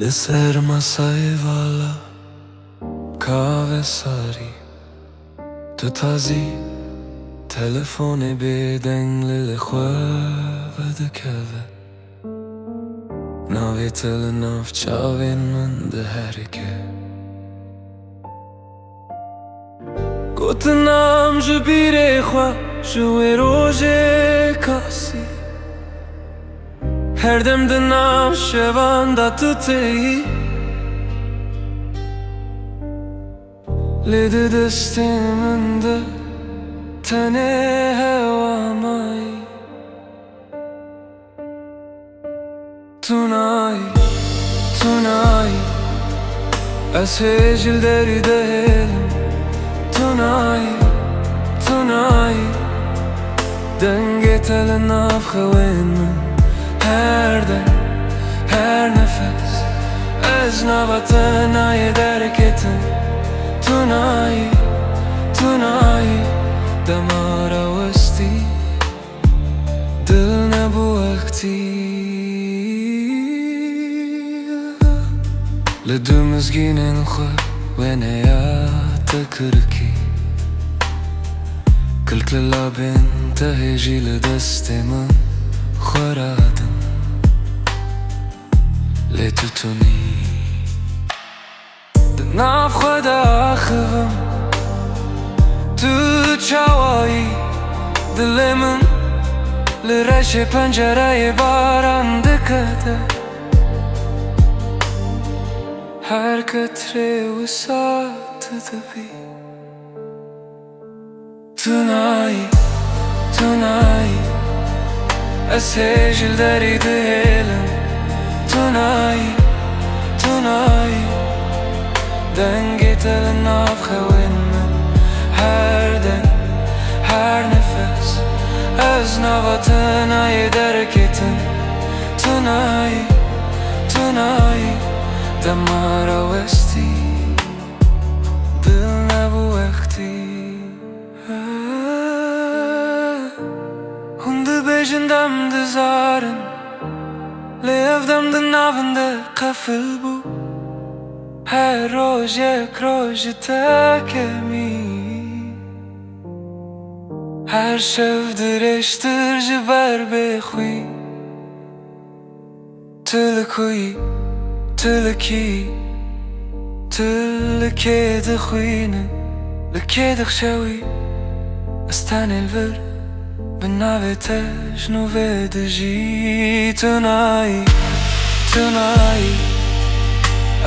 لسر masayı valla kahve sari Tu tazi telefoni bedengli lkhwe de keve Navi tel naf çavin min de herike Gotinam ji bîrê xwe ji wê rojê kasî Her dem di nav şevan da tu têyî Lê di destê min de tenê hewa mayî Tu nayî, tu nayî Ez hêjî li derî de hêlim Tu nayî, tu nayî Dengê te li nav xewên min Her dem, her nefes Ez nava te nayê derketim Tu nayî, tu nayî Demara westî Dil nebû wextî Li du mizgînên xwe wêneya te kirikî Kilk li labên te hêjî li destê min xweradim Lê tu tunî Di nav xwe de axivim Tu çawayî Dilê min li reşê pencereyê baran dikete Her qetrê wisa tu dibî Tu nayî, tu nayî Ez hêjî li derî de hêlim Tu nayî, tu nayî Dengê te li nav xewên min Her dem, her nefes Ez nava te nayê derketim Tu nayî, tu nayî Demara westî Dil nebû wextî Hûn dibêjin dem dizarin Lê ev dem di navin de qefil bû Her roj yek roj ji tekemî Her şev dirêjtir ji ber bêxwî Tu li ku yî, tu li kî Tu li kê dixwînî Li kê dixşewî Ez tenê li vir Bi navê te ji nû vê dijî Tu nayî, tu nayî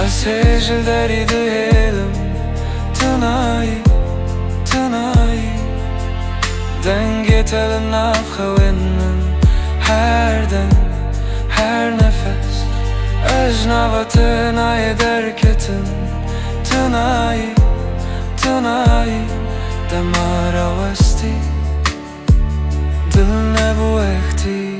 Ez hêjî li derî de hêlim Tu nayî, tu nayî Dengê te li nav xewên min Her dem, her nefes Ez nava te nayê derketim Tu nayî, tu nayî Demara westî Dil nebû wextî